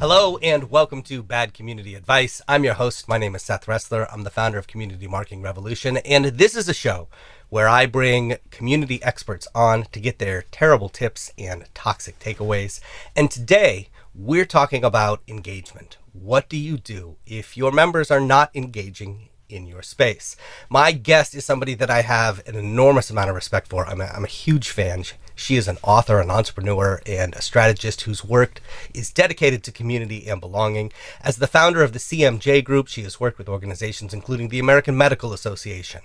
Hello and welcome to Bad Community Advice. I'm your host. My name is Seth Ressler. I'm the founder of Community Marketing Revolution, and this is a show where I bring community experts on to get their terrible tips and toxic takeaways. And today, we're talking about engagement. What do you do if your members are not engaging in your space? My guest is somebody that I have an enormous amount of respect for. I'm a huge fan. She is an author, an entrepreneur, and a strategist whose work is dedicated to community and belonging. As the founder of the CMJ Group, she has worked with organizations including the American Medical Association,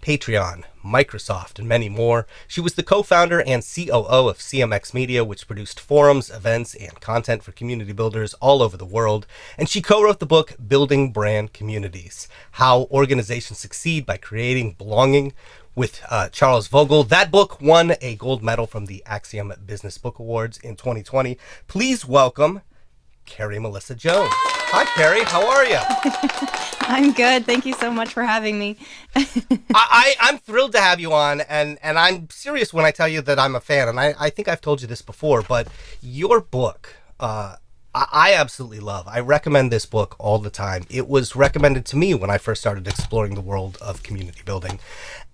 Patreon, Microsoft, and many more. She was the co-founder and COO of CMX Media, which produced forums, events, and content for community builders all over the world. And she co-wrote the book, Building Brand Communities: How Organizations Succeed by Creating Belonging, with Charles Vogel. That book won a gold medal from the Axiom Business Book Awards in 2020. Please welcome Carrie Melissa Jones. Hi, Carrie. How are you? I'm good. Thank you so much for having me. I'm thrilled to have you on, and I'm serious when I tell you that I'm a fan, and I think I've told you this before, but your book, I absolutely love. I recommend this book all the time. It was recommended to me when I first started exploring the world of community building.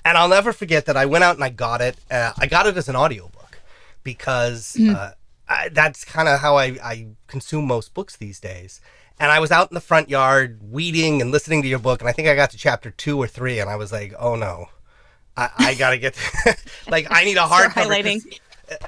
And I'll never forget that I went out and I got it. I got it as an audiobook because that's kind of how I consume most books these days. And I was out in the front yard weeding and listening to your book. And I think I got to chapter 2 or 3 and I was like, oh no, I got to get to, like, I need a hardcover. Highlighting.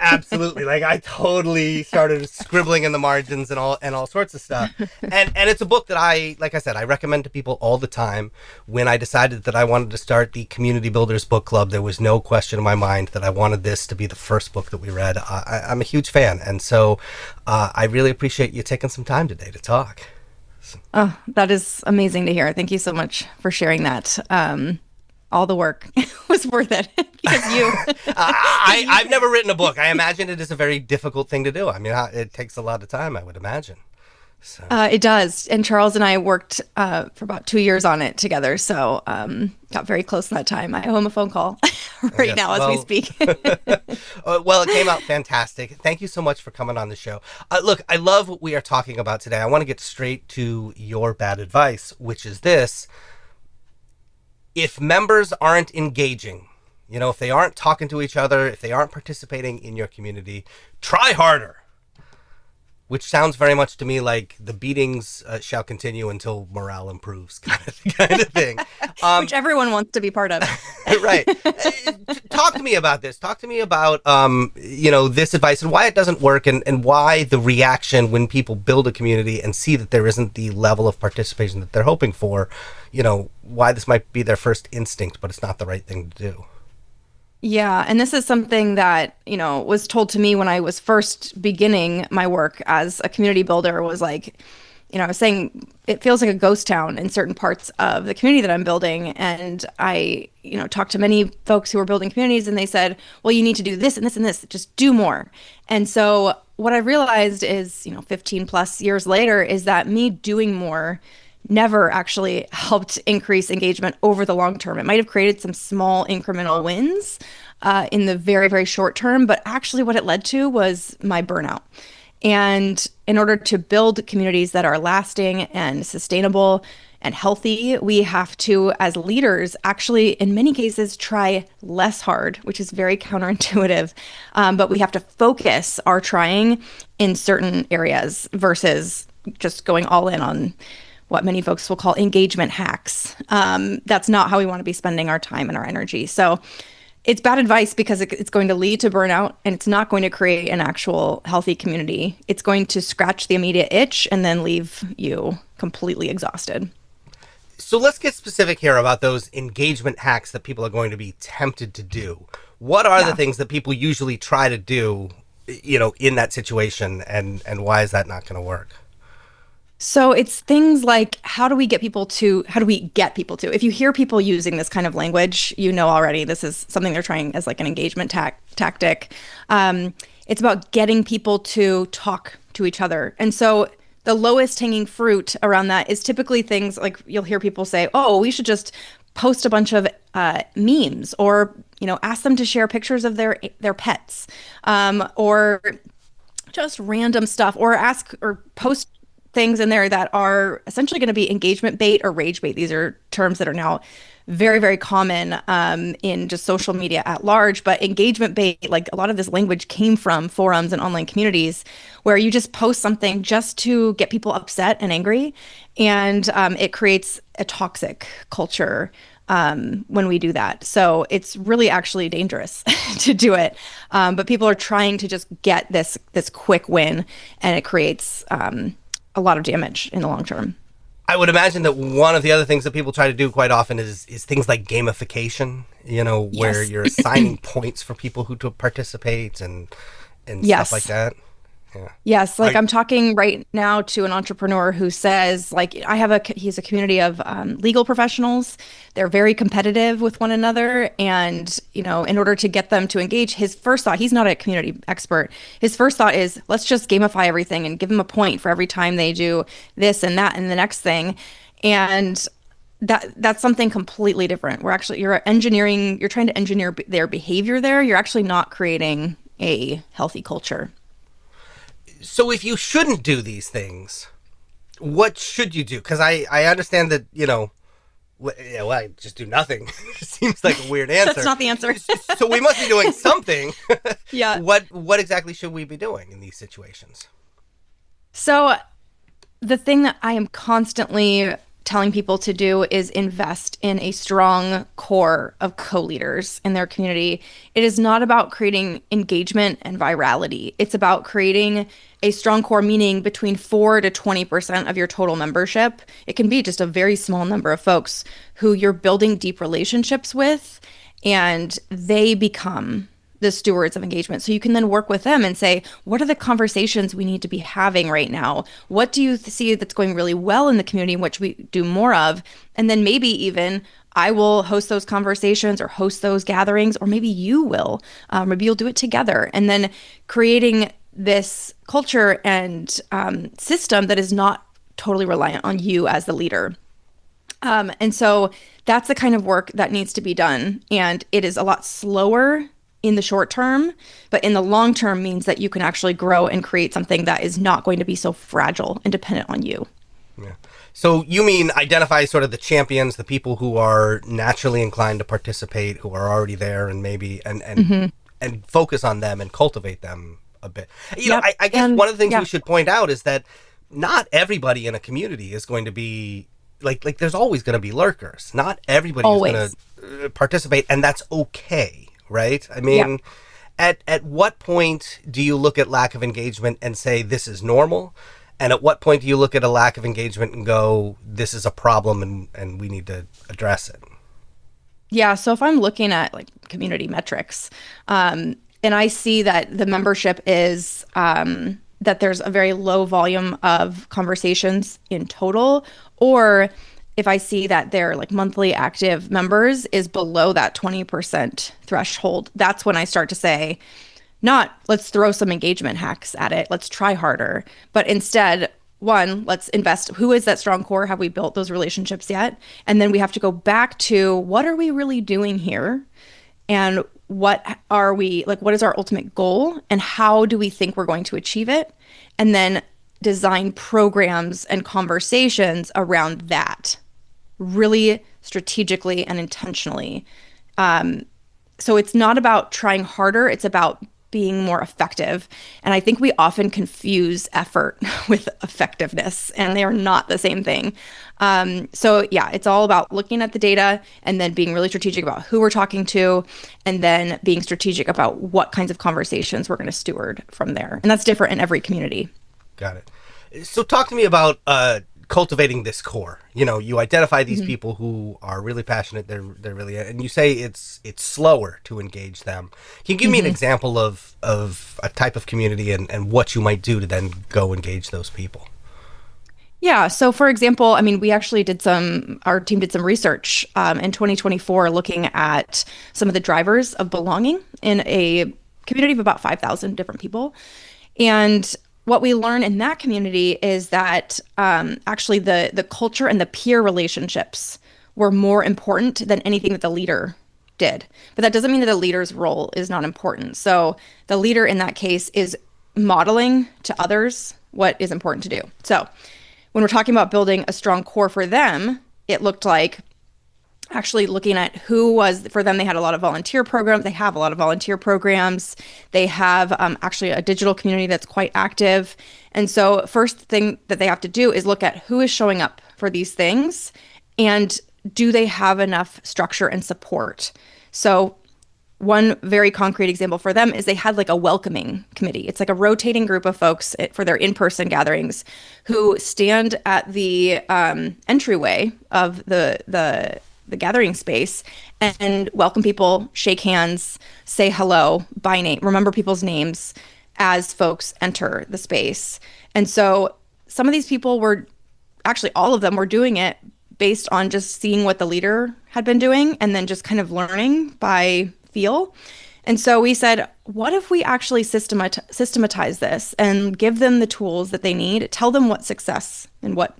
Absolutely. Like, I totally started scribbling in the margins and all sorts of stuff. And it's a book that like I said, I recommend to people all the time. When I decided that I wanted to start the Community Builders Book Club, there was no question in my mind that I wanted this to be the first book that we read. I'm a huge fan. And so I really appreciate you taking some time today to talk. Oh, that is amazing to hear. Thank you so much for sharing that. All the work was worth it because you. I've never written a book. I imagine it is a very difficult thing to do. I mean, it takes a lot of time, I would imagine. So. It does. And Charles and I worked for about 2 years on it together. So got very close that time. I owe him a phone call right now as we speak. Well, it came out fantastic. Thank you so much for coming on the show. Look, I love what we are talking about today. I want to get straight to your bad advice, which is this. If members aren't engaging, if they aren't talking to each other, if they aren't participating in your community, try harder. Which sounds very much to me like the beatings shall continue until morale improves kind of thing. Which everyone wants to be part of. Right. Talk to me about this. Talk to me about, this advice and why it doesn't work and why the reaction when people build a community and see that there isn't the level of participation that they're hoping for, why this might be their first instinct, but it's not the right thing to do. Yeah, and this is something that, was told to me when I was first beginning my work as a community builder. Was like, I was saying it feels like a ghost town in certain parts of the community that I'm building. And I, talked to many folks who were building communities and they said, well, you need to do this and this and this, just do more. And so what I realized is, 15 plus years later, is that me doing more never actually helped increase engagement over the long term. It might have created some small incremental wins in the very, very short term, but actually what it led to was my burnout. And in order to build communities that are lasting and sustainable and healthy, we have to, as leaders, actually, in many cases, try less hard, which is very counterintuitive. But we have to focus our trying in certain areas versus just going all in on what many folks will call engagement hacks. That's not how we want to be spending our time and our energy. So it's bad advice because it's going to lead to burnout and it's not going to create an actual healthy community. It's going to scratch the immediate itch and then leave you completely exhausted. So let's get specific here about those engagement hacks that people are going to be tempted to do. What are the things that people usually try to do, in that situation, and why is that not going to work? So it's things like, how do we get people to, if you hear people using this kind of language, already this is something they're trying as like an engagement tactic. It's about getting people to talk to each other. And so the lowest hanging fruit around that is typically things like you'll hear people say, oh, we should just post a bunch of memes, or, ask them to share pictures of their pets, or just random stuff, or ask or post things in there that are essentially going to be engagement bait or rage bait. These are terms that are now very, very common in just social media at large. But engagement bait, like a lot of this language came from forums and online communities where you just post something just to get people upset and angry. And it creates a toxic culture when we do that. So it's really actually dangerous to do it. But people are trying to just get this quick win, and it creates a lot of damage in the long term. I would imagine that one of the other things that people try to do quite often is things like gamification, where Yes. you're assigning points for people who to participate and Yes. stuff like that. Yeah. Yes, like I, I'm talking right now to an entrepreneur who says, like, he's a community of legal professionals. They're very competitive with one another, and in order to get them to engage, his first thought, he's not a community expert. His first thought is, let's just gamify everything and give them a point for every time they do this and that and the next thing, and that's something completely different. You're trying to engineer their behavior there. You're actually not creating a healthy culture. so if you shouldn't do these things, what should you do? Because I understand that, yeah, well, I just do nothing. Seems like a weird answer. That's not the answer. So we must be doing something. Yeah. What exactly should we be doing in these situations? So the thing that I am constantly telling people to do is invest in a strong core of co-leaders in their community. It is not about creating engagement and virality. It's about creating a strong core, meaning between 4 to 20% of your total membership. It can be just a very small number of folks who you're building deep relationships with, and they become the stewards of engagement. So you can then work with them and say, what are the conversations we need to be having right now? What do you see that's going really well in the community, which we do more of? And then maybe even I will host those conversations or host those gatherings, or maybe you will. Maybe you'll do it together. And then creating this culture and system that is not totally reliant on you as the leader. And so that's the kind of work that needs to be done. And it is a lot slower in the short term, but in the long term means that you can actually grow and create something that is not going to be so fragile and dependent on you. Yeah. So you mean identify sort of the champions, the people who are naturally inclined to participate, who are already there, and maybe and focus on them and cultivate them a bit. Yep. I guess And one of the things yeah, we should point out is that not everybody in a community is going to be like there's always going to be lurkers. Not everybody is going always. to participate, and that's okay, right? I mean, at what point do you look at lack of engagement and say this is normal? And at what point do you look at a lack of engagement and go, this is a problem and we need to address it? Yeah. So if I'm looking at like community metrics, and I see that the membership is that there's a very low volume of conversations in total, or if I see that their like monthly active members is below that 20% threshold, that's when I start to say, not let's throw some engagement hacks at it, let's try harder, but instead, one, let's invest. Who is that strong core? Have we built those relationships yet? And then we have to go back to what are we really doing here? And what is our ultimate goal? And how do we think we're going to achieve it? And then design programs and conversations around that really strategically and intentionally. So it's not about trying harder, it's about being more effective. And I think we often confuse effort with effectiveness, and they are not the same thing. So yeah, it's all about looking at the data and then being really strategic about who we're talking to, and then being strategic about what kinds of conversations we're going to steward from there. And that's different in every community. Got it. So talk to me about cultivating this core. You identify these people who are really passionate. They're really, and you say it's slower to engage them. Can you give me an example of a type of community and what you might do to then go engage those people? Yeah. So for example, I mean, our team did some research in 2024 looking at some of the drivers of belonging in a community of about 5,000 different people. And what we learn in that community is that actually the culture and the peer relationships were more important than anything that the leader did. But that doesn't mean that the leader's role is not important. So the leader in that case is modeling to others what is important to do. So when we're talking about building a strong core for them, it looked like actually looking at who was for them. They had a lot of volunteer programs. They have a lot of volunteer programs. They have actually a digital community that's quite active. And so first thing that they have to do is look at who is showing up for these things and do they have enough structure and support. So one very concrete example for them is they had like a welcoming committee. It's like a rotating group of folks for their in-person gatherings, who stand at the entryway of the gathering space and welcome people, shake hands, say hello by name, remember people's names as folks enter the space. And so some of these people were, actually all of them were doing it based on just seeing what the leader had been doing and then just kind of learning by feel. And so we said, what if we actually systematize this and give them the tools that they need, tell them what success and what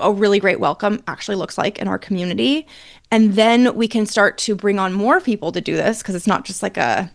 a really great welcome actually looks like in our community. And then we can start to bring on more people to do this, because it's not just like a,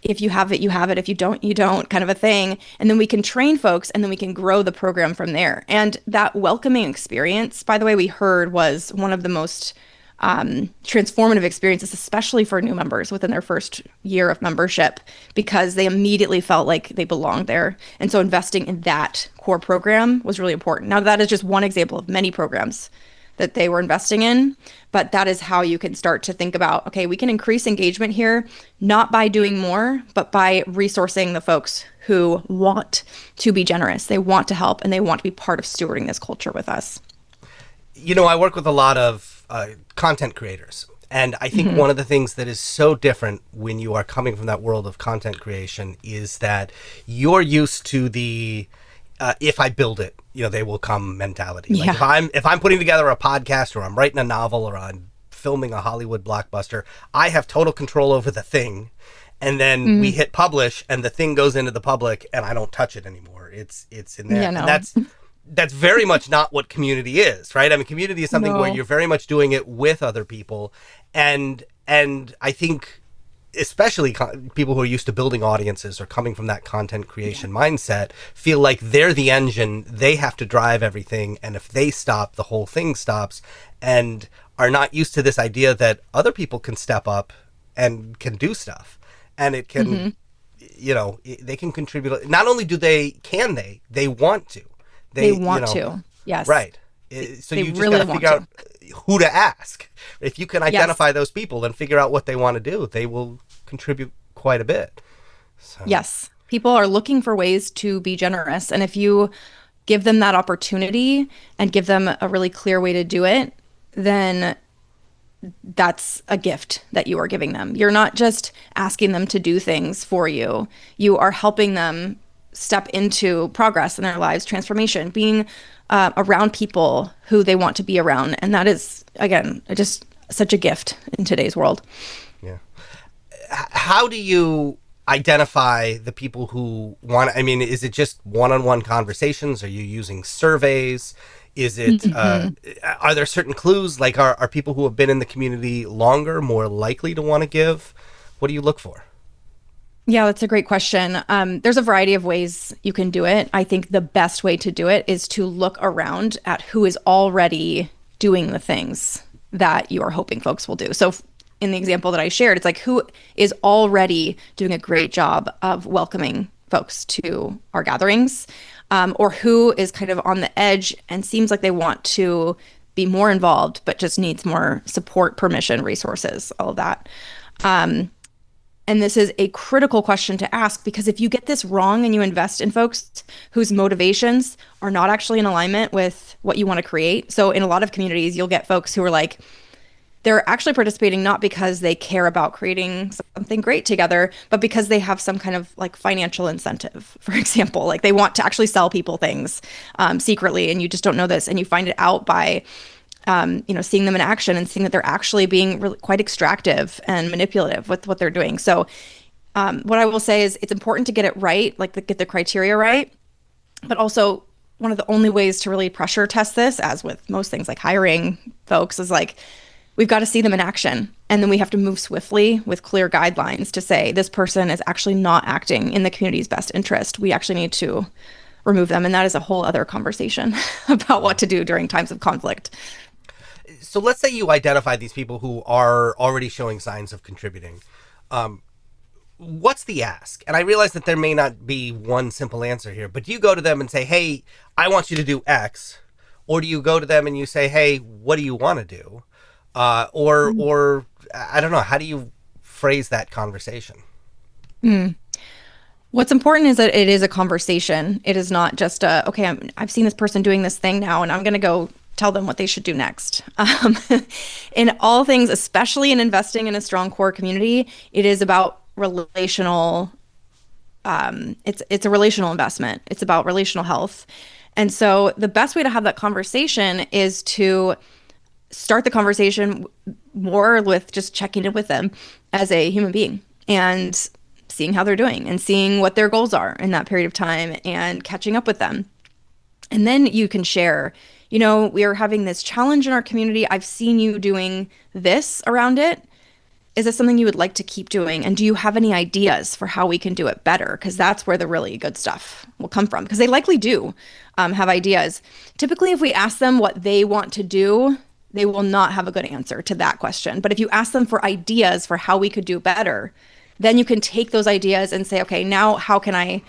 if you have it, you have it. If you don't, you don't kind of a thing. And then we can train folks and then we can grow the program from there. And that welcoming experience, by the way, we heard was one of the most transformative experiences, especially for new members within their first year of membership, because they immediately felt like they belonged there. And so investing in that core program was really important. Now, that is just one example of many programs that they were investing in, but that is how you can start to think about, okay, we can increase engagement here, not by doing more, but by resourcing the folks who want to be generous. They want to help and they want to be part of stewarding this culture with us. You know, I work with a lot of content creators. And I think one of the things that is so different when you are coming from that world of content creation is that you're used to the if I build it, you know, they will come mentality. Like if I'm putting together a podcast or I'm writing a novel or I'm filming a Hollywood blockbuster, I have total control over the thing. And then we hit publish and the thing goes into the public and I don't touch it anymore. It's in there. Yeah, no. And that's very much not what community is, right? I mean, community is something where you're very much doing it with other people. And I think especially people who are used to building audiences or coming from that content creation mindset feel like they're the engine. They have to drive everything. And if they stop, the whole thing stops, and are not used to this idea that other people can step up and can do stuff. And it can, you know, they can contribute. Not only do they want to. They want to. Yes. Right. So you just got to figure out who to ask. If you can identify those people and figure out what they want to do, they will contribute quite a bit. So. Yes. People are looking for ways to be generous. And if you give them that opportunity and give them a really clear way to do it, then that's a gift that you are giving them. You're not just asking them to do things for you. You are helping them step into progress in their lives, transformation, being around people who they want to be around. And that is, again, just such a gift in today's world. Yeah. How do you identify the people who want, I mean, is it just one-on-one conversations? Are you using surveys? Is it, are there certain clues? Like, are people who have been in the community longer more likely to want to give? What do you look for? Yeah, that's a great question. There's a variety of ways you can do it. I think the best way to do it is to look around at who is already doing the things that you are hoping folks will do. So in the example that I shared, it's like, who is already doing a great job of welcoming folks to our gatherings, or who is kind of on the edge and seems like they want to be more involved, but just needs more support, permission, resources, all of that. And this is a critical question to ask, because if you get this wrong and you invest in folks whose motivations are not actually in alignment with what you want to create. So in a lot of communities, you'll get folks who are like, they're actually participating not because they care about creating something great together, but because they have some kind of like financial incentive, for example. Like they want to actually sell people things secretly, and you just don't know this. And you find it out by seeing them in action and seeing that they're actually being really quite extractive and manipulative with what they're doing. So what I will say is it's important to get it right, like get the criteria right. But also one of the only ways to really pressure test this, as with most things like hiring folks, is like, we've got to see them in action. And then we have to move swiftly with clear guidelines to say, this person is actually not acting in the community's best interest. We actually need to remove them. And that is a whole other conversation about what to do during times of conflict. So let's say you identify these people who are already showing signs of contributing. What's the ask? And I realize that there may not be one simple answer here, but do you go to them and say, hey, I want you to do X? Or do you go to them and you say, hey, what do you want to do? Or I don't know, how do you phrase that conversation? What's important is that it is a conversation. It is not just okay, I've seen this person doing this thing now, and I'm going to go tell them what they should do next. In all things, especially in investing in a strong core community, it is about relational. It's a relational investment. It's about relational health. And so the best way to have that conversation is to start the conversation more with just checking in with them as a human being and seeing how they're doing and seeing what their goals are in that period of time and catching up with them. And then you can share, we are having this challenge in our community. I've seen you doing this around it. Is this something you would like to keep doing? And do you have any ideas for how we can do it better? Because that's where the really good stuff will come from, because they likely do have ideas. Typically, if we ask them what they want to do, they will not have a good answer to that question. But if you ask them for ideas for how we could do better, then you can take those ideas and say, okay, now how can I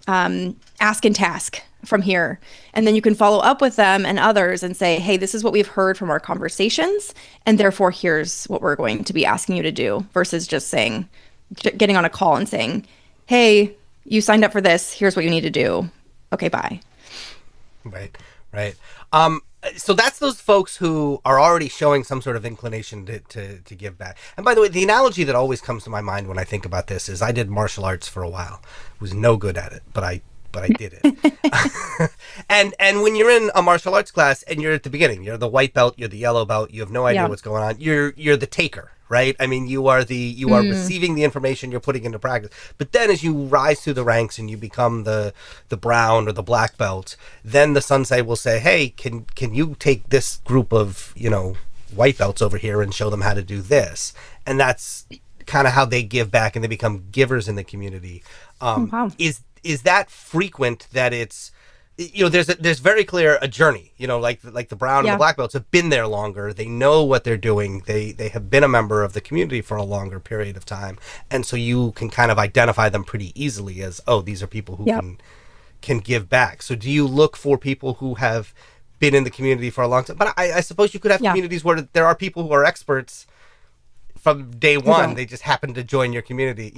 ask and task from here? And then you can follow up with them and others and say, hey, this is what we've heard from our conversations, and therefore here's what we're going to be asking you to do, versus just getting on a call and saying, hey, you signed up for this, here's what you need to do. Okay, bye. Right. So that's those folks who are already showing some sort of inclination to give back. And by the way, the analogy that always comes to my mind when I think about this is I did martial arts for a while. Was no good at it, but I did it. and when you're in a martial arts class and you're at the beginning, you're the white belt, you're the yellow belt, you have no idea what's going on. You're the taker, right? I mean, you are receiving the information, you're putting into practice. But then as you rise through the ranks and you become the brown or the black belt, then the sensei will say, hey, can you take this group of, white belts over here and show them how to do this? And that's kind of how they give back and they become givers in the community. Wow. Is that frequent that it's, there's very clear a journey, like the brown and the black belts have been there longer. They know what they're doing. They have been a member of the community for a longer period of time. And so you can kind of identify them pretty easily as, oh, these are people who can give back. So do you look for people who have been in the community for a long time? But I suppose you could have communities where there are people who are experts from day one. They just happen to join your community,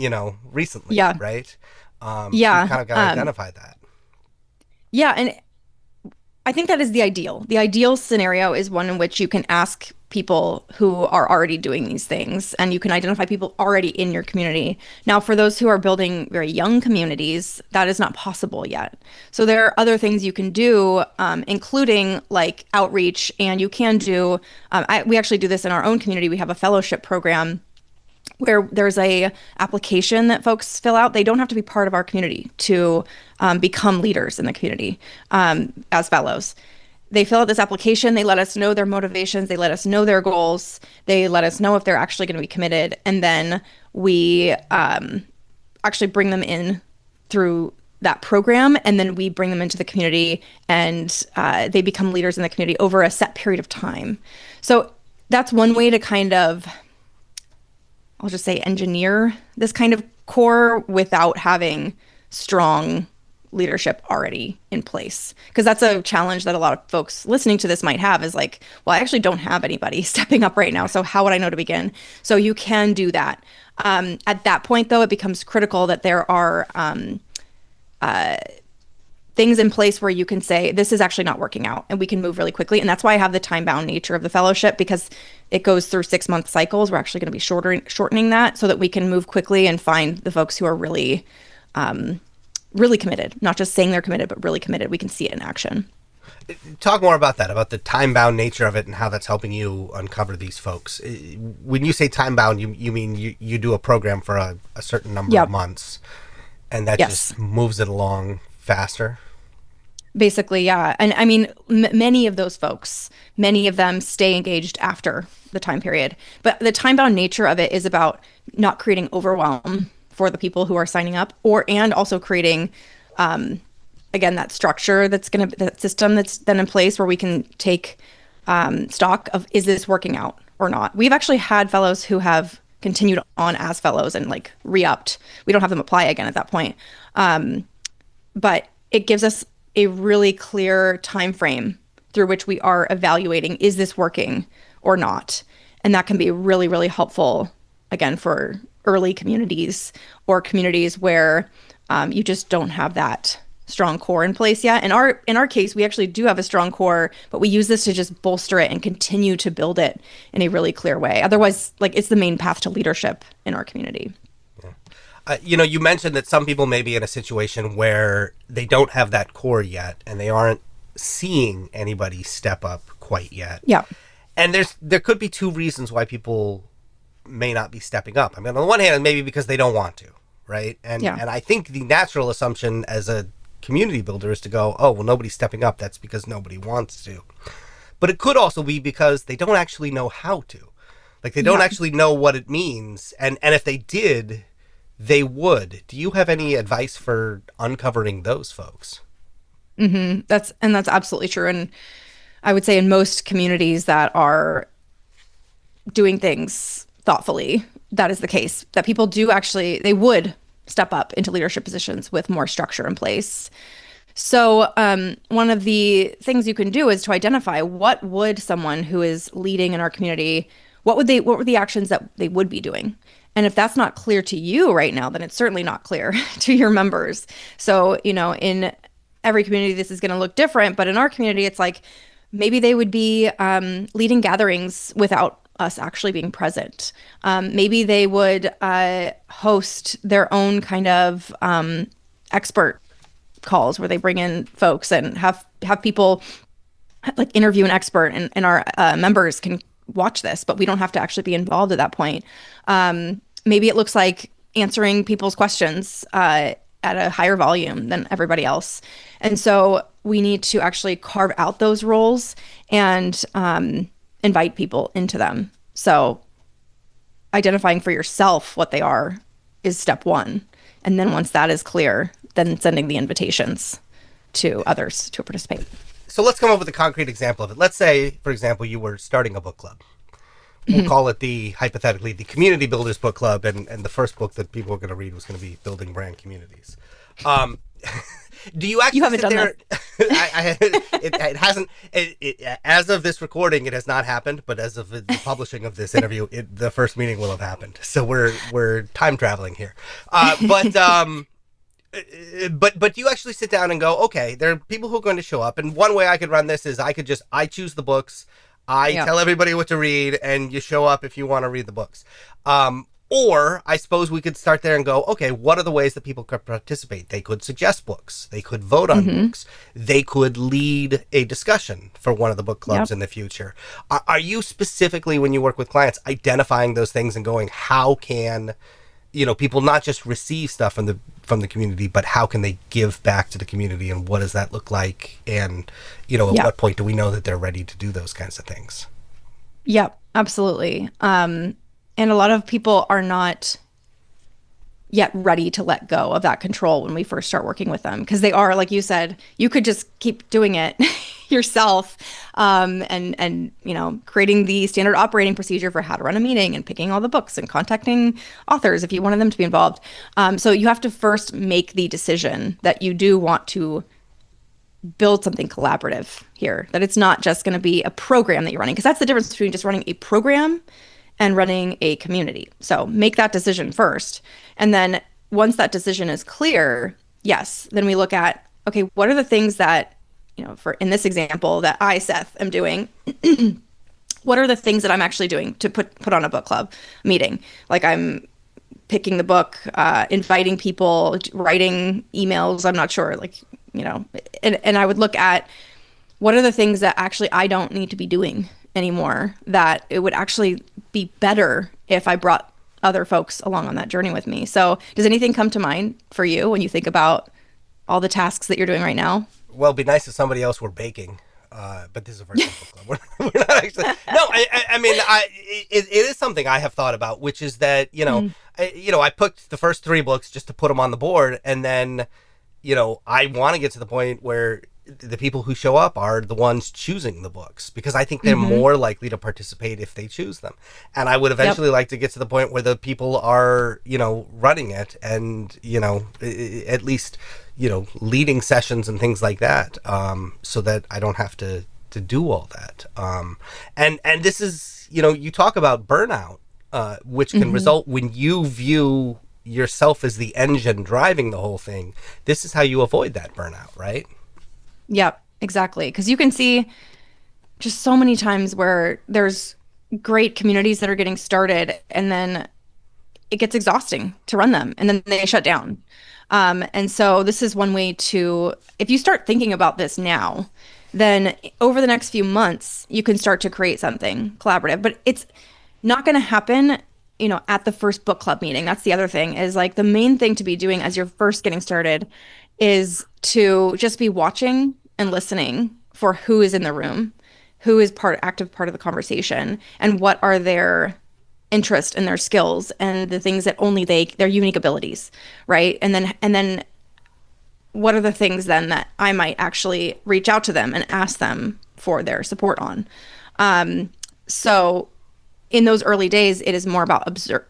recently, right? So you kind of got to identify that. Yeah, and I think that is the ideal. The ideal scenario is one in which you can ask people who are already doing these things, and you can identify people already in your community. Now, for those who are building very young communities, that is not possible yet. So there are other things you can do, including like outreach, and you can do, we actually do this in our own community. We have a fellowship program where there's a application that folks fill out. They don't have to be part of our community to become leaders in the community as fellows. They fill out this application. They let us know their motivations. They let us know their goals. They let us know if they're actually going to be committed. And then we actually bring them in through that program. And then we bring them into the community, and they become leaders in the community over a set period of time. So that's one way to kind of, I'll just say, engineer this kind of core without having strong leadership already in place. Because that's a challenge that a lot of folks listening to this might have, is like, well, I actually don't have anybody stepping up right now. So how would I know to begin? So you can do that. At that point, though, it becomes critical that there are things in place where you can say, this is actually not working out, and we can move really quickly. And that's why I have the time-bound nature of the fellowship, because it goes through 6-month cycles. We're actually going to be shortening that so that we can move quickly and find the folks who are really, really committed, not just saying they're committed, but really committed. We can see it in action. Talk more about that, about the time-bound nature of it and how that's helping you uncover these folks. When you say time-bound, you mean you do a program for a certain number of months, and that just moves it along faster? Basically, yeah. And I mean, many of those folks, many of them stay engaged after the time period. But the time-bound nature of it is about not creating overwhelm for the people who are signing up, and also creating again, that structure that system that's then in place where we can take stock of, is this working out or not? We've actually had fellows who have continued on as fellows and like re-upped. We don't have them apply again at that point. But it gives us a really clear time frame through which we are evaluating, is this working or not? And that can be really, really helpful, again, for early communities or communities where you just don't have that strong core in place yet. In our case, we actually do have a strong core, but we use this to just bolster it and continue to build it in a really clear way. Otherwise, like, it's the main path to leadership in our community. You mentioned that some people may be in a situation where they don't have that core yet and they aren't seeing anybody step up quite yet. Yeah. And there could be two reasons why people may not be stepping up. I mean, on the one hand, maybe because they don't want to, right? And I think the natural assumption as a community builder is to go, oh, well, nobody's stepping up. That's because nobody wants to. But it could also be because they don't actually know how to. Like, they don't actually know what it means. And if they did, they would. Do you have any advice for uncovering those folks? Mm-hmm. That's absolutely true. And I would say in most communities that are doing things thoughtfully, that is the case. That people do actually, they would step up into leadership positions with more structure in place. So one of the things you can do is to identify, what would someone who is leading in our community, what were the actions that they would be doing? And if that's not clear to you right now, then it's certainly not clear to your members. So, in every community, this is going to look different. But in our community, it's like maybe they would be leading gatherings without us actually being present. Maybe they would host their own kind of expert calls where they bring in folks and have people like interview an expert, and our members can watch this, but we don't have to actually be involved at that point. Maybe it looks like answering people's questions at a higher volume than everybody else. And so we need to actually carve out those roles and invite people into them. So identifying for yourself what they are is step one. And then once that is clear, then sending the invitations to others to participate. So let's come up with a concrete example of it. Let's say, for example, you were starting a book club. We'll call it hypothetically, the Community Builders Book Club, and the first book that people are going to read was going to be Building Brand Communities. Do you actually? You haven't done that. It hasn't. As of this recording, it has not happened. But as of the publishing of this interview, the first meeting will have happened. So we're time traveling here. But you actually sit down and go, okay, there are people who are going to show up, and one way I could run this is I choose the books. I tell everybody what to read, and you show up if you want to read the books. Or I suppose we could start there and go, okay, what are the ways that people could participate? They could suggest books. They could vote on books. They could lead a discussion for one of the book clubs in the future. Are you specifically, when you work with clients, identifying those things and going, how can people not just receive stuff from the community, but how can they give back to the community, and what does that look like? And, at what point do we know that they're ready to do those kinds of things? Yep, absolutely. And a lot of people are not yet ready to let go of that control when we first start working with them, because they are, like you said, you could just keep doing it yourself, and creating the standard operating procedure for how to run a meeting and picking all the books and contacting authors if you wanted them to be involved. So you have to first make the decision that you do want to build something collaborative here, that it's not just going to be a program that you're running, because that's the difference between just running a program and running a community. So make that decision first. And then once that decision is clear, yes, then we look at, okay, what are the things that, for in this example that I, Seth, am doing, what are the things that I'm actually doing to put on a book club meeting? Like, I'm picking the book, inviting people, writing emails, I'm not sure, and I would look at what are the things that actually I don't need to be doing anymore, that it would actually be better if I brought other folks along on that journey with me. So does anything come to mind for you when you think about all the tasks that you're doing right now? Well, it'd be nice if somebody else were baking, but this is a virtual book club. We're not actually. No, I mean, it is something I have thought about, which is that I picked the first 3 books just to put them on the board, and then I want to get to the point where the people who show up are the ones choosing the books, because I think they're Mm-hmm. more likely to participate if they choose them. And I would Yep. eventually like to get to the point where the people are, running it and, at least, leading sessions and things like that, so that I don't have to do all that. And this is, you talk about burnout, which can Mm-hmm. result when you view yourself as the engine driving the whole thing. This is how you avoid that burnout, right? Yep, exactly. Because you can see just so many times where there's great communities that are getting started and then it gets exhausting to run them and then they shut down. And so this is one way to, if you start thinking about this now, then over the next few months, you can start to create something collaborative. But it's not going to happen, at the first book club meeting. That's the other thing is like the main thing to be doing as you're first getting started is to just be watching and listening for who is in the room, who is active part of the conversation, and what are their interest and their skills and the things that only their unique abilities, right? And then what are the things then that I might actually reach out to them and ask them for their support on. So in those early days, it is more about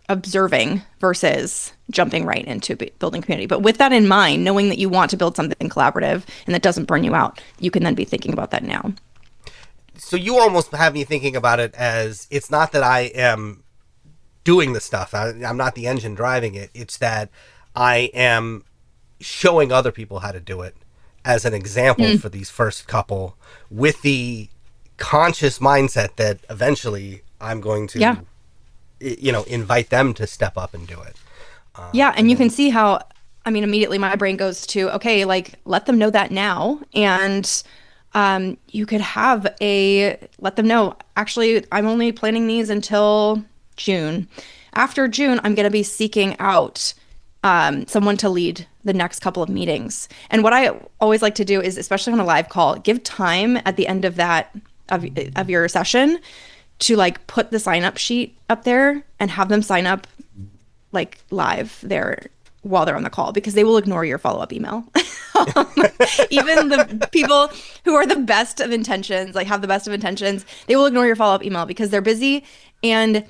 observing versus jumping right into building community. But with that in mind, knowing that you want to build something collaborative and that doesn't burn you out, you can then be thinking about that now. So you almost have me thinking about it as, it's not that I am doing the stuff. I'm not the engine driving it. It's that I am showing other people how to do it as an example for these first couple, with the conscious mindset that eventually I'm going to, Yeah. invite them to step up and do it. Yeah. And And you can then, see how, I mean, immediately my brain goes to, okay, like let them know that now. And you could let them know, actually, I'm only planning these until June. After June, I'm going to be seeking out someone to lead the next couple of meetings. And what I always like to do is, especially on a live call, give time at the end of of your session to like put the sign up sheet up there and have them sign up like live there while they're on the call, because they will ignore your follow-up email. Even the people who are the best of intentions, like have the best of intentions, they will ignore your follow-up email because they're busy, and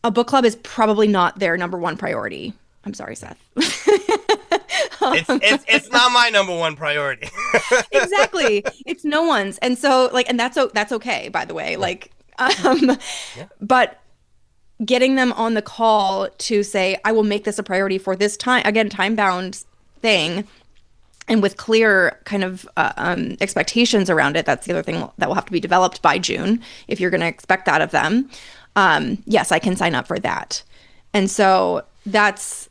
a book club is probably not their number one priority. I'm sorry, Seth. it's not my number one priority. Exactly. It's no one's. And so like, and that's okay, by the way. Right. Like, Yeah. but getting them on the call to say, I will make this a priority for this time, again, time bound thing, and with clear kind of expectations around it. That's the other thing that will have to be developed by June if you're going to expect that of them. Yes, I can sign up for that. And so that's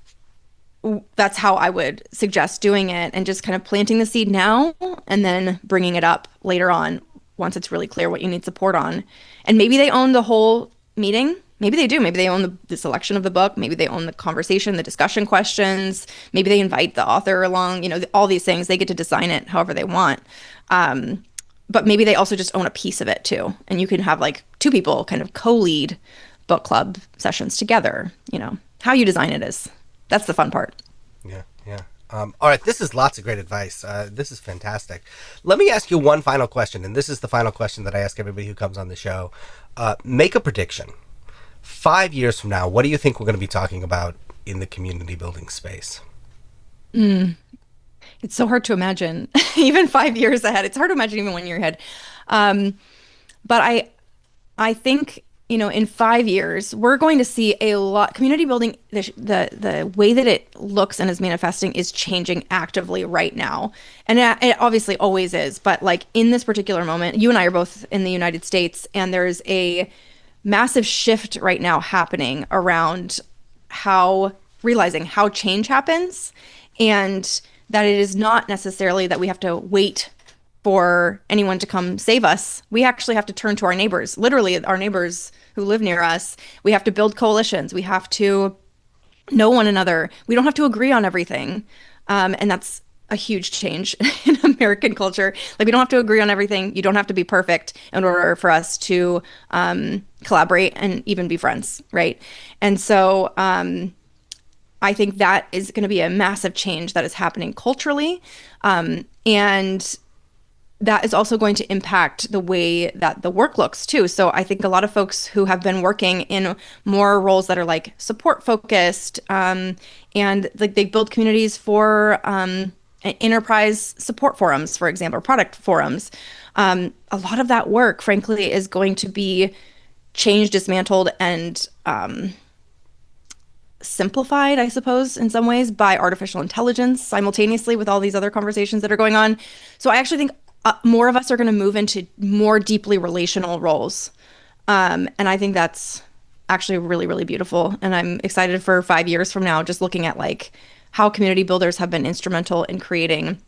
how I would suggest doing it, and just kind of planting the seed now and then bringing it up later on once it's really clear what you need support on. And maybe they own the whole meeting. Maybe they do. Maybe they own the selection of the book. Maybe they own the conversation, the discussion questions. Maybe they invite the author along. All these things. They get to design it however they want. But maybe they also just own a piece of it too. And you can have like two people kind of co-lead book club sessions together. How you design it that's the fun part. Yeah, yeah. All right, this is lots of great advice. This is fantastic. Let me ask you one final question, and this is the final question that I ask everybody who comes on the show. Make a prediction. 5 years from now, what do you think we're going to be talking about in the community building space? It's so hard to imagine, even 5 years ahead. It's hard to imagine even 1 year ahead. But I think, in 5 years, we're going to see a lot. Community building, the way that it looks and is manifesting is changing actively right now. And it obviously always is. But like in this particular moment, you and I are both in the United States, and there's a massive shift right now happening around realizing how change happens, and that it is not necessarily that we have to wait for anyone to come save us. We actually have to turn to our neighbors, literally our neighbors who live near us. We have to build coalitions. We have to know one another. We don't have to agree on everything. And that's a huge change in American culture. Like, we don't have to agree on everything. You don't have to be perfect in order for us to collaborate and even be friends, right? And so I think that is going to be a massive change that is happening culturally. And that is also going to impact the way that the work looks too. So I think a lot of folks who have been working in more roles that are like support focused, and like they build communities for enterprise support forums, for example, or product forums. A lot of that work, frankly, is going to be changed, dismantled, and simplified, I suppose, in some ways by artificial intelligence simultaneously with all these other conversations that are going on. So I actually think more of us are going to move into more deeply relational roles. And I think that's actually really, really beautiful. And I'm excited for 5 years from now, just looking at like how community builders have been instrumental in creating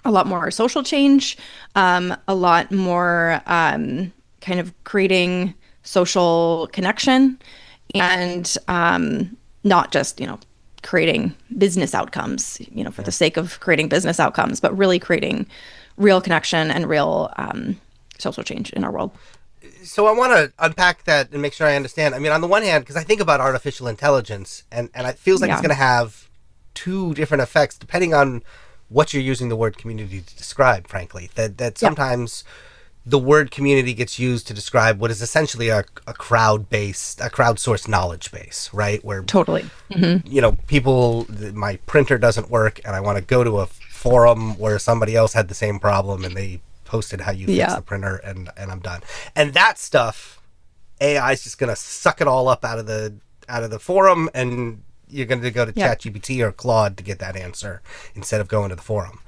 a lot more social change, a lot more kind of creating social connection, and not just, creating business outcomes, for the sake of creating business outcomes, but really creating real connection and real social change in our world. So I want to unpack that and make sure I understand. I mean, on the one hand, because I think about artificial intelligence, and it feels like it's going to have two different effects depending on what you're using the word community to describe, frankly. That sometimes the word community gets used to describe what is essentially a crowdsourced knowledge base, right? Where totally, people, my printer doesn't work and I want to go to a forum where somebody else had the same problem and they posted how you fix the printer, and I'm done. And that stuff, AI is just going to suck it all up out of the forum, and you're going to go to ChatGPT or Claude to get that answer instead of going to the forum.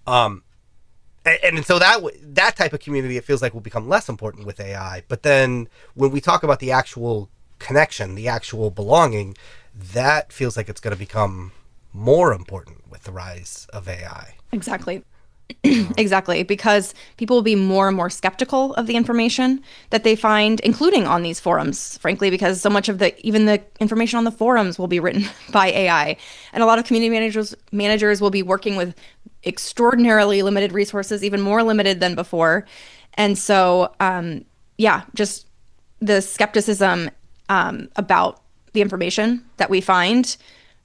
And so that type of community, it feels like, will become less important with AI. But then when we talk about the actual connection, the actual belonging, that feels like it's going to become more important with the rise of AI. Exactly. Exactly, because people will be more and more skeptical of the information that they find, including on these forums, frankly, because so much of even the information on the forums will be written by AI. And a lot of community managers will be working with extraordinarily limited resources, even more limited than before. And so, just the skepticism about the information that we find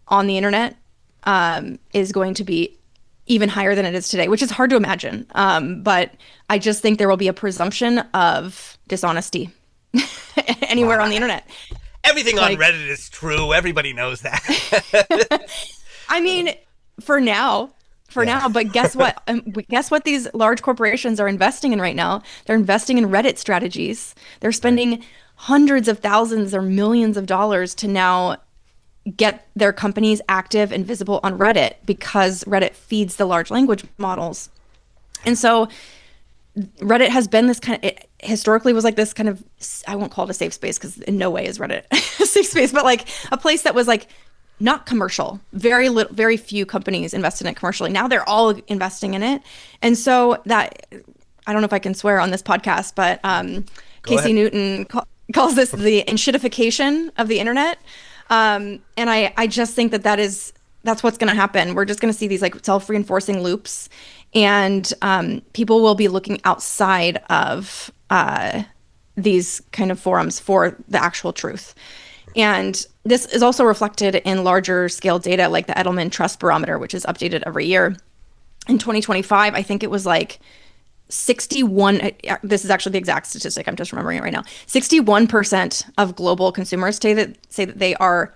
on the internet is going to be even higher than it is today, which is hard to imagine. But I just think there will be a presumption of dishonesty anywhere on the internet. Everything on Reddit is true. Everybody knows that. I mean, for now, but guess what? Guess what these large corporations are investing in right now? They're investing in Reddit strategies. They're spending hundreds of thousands or millions of dollars to now get their companies active and visible on Reddit, because Reddit feeds the large language models. And so Reddit has been this kind of, it historically was like this kind of, I won't call it a safe space because in no way is Reddit a safe space, but like a place that was like not commercial. Very few companies invested in it commercially. Now they're all investing in it. And so that, I don't know if I can swear on this podcast, but Casey Newton calls this the enshittification of the internet. And I just think that's what's going to happen. We're just going to see these like self-reinforcing loops, and people will be looking outside of these kind of forums for the actual truth. And this is also reflected in larger scale data like the Edelman Trust Barometer, which is updated every year. In 2025, I think it was like 61, this is actually the exact statistic, I'm just remembering it right now. 61% of global consumers say that they are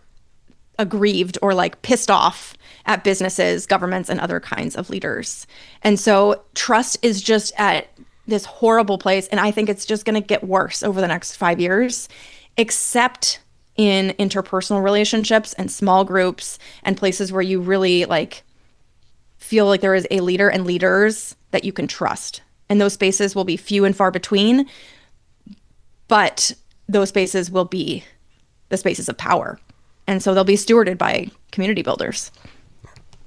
aggrieved or like pissed off at businesses, governments, and other kinds of leaders. And so trust is just at this horrible place. And I think it's just going to get worse over the next 5 years, except in interpersonal relationships and small groups and places where you really like feel like there is a leader and leaders that you can trust. And those spaces will be few and far between, but those spaces will be the spaces of power. And so they'll be stewarded by community builders.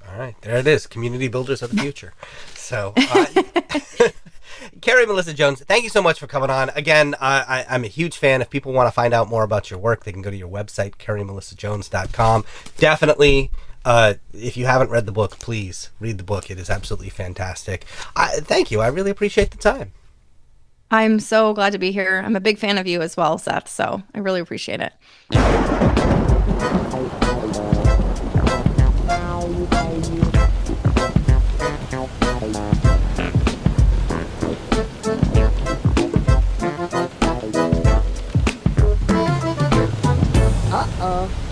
All right, there it is. Community builders of the future. So, Carrie Melissa Jones, thank you so much for coming on. Again, I'm a huge fan. If people want to find out more about your work, they can go to your website, carriemelissajones.com. Definitely, if you haven't read the book, please read the book. It is absolutely fantastic. Thank you. I really appreciate the time. I'm so glad to be here. I'm a big fan of you as well, Seth, so I really appreciate it. Uh-oh.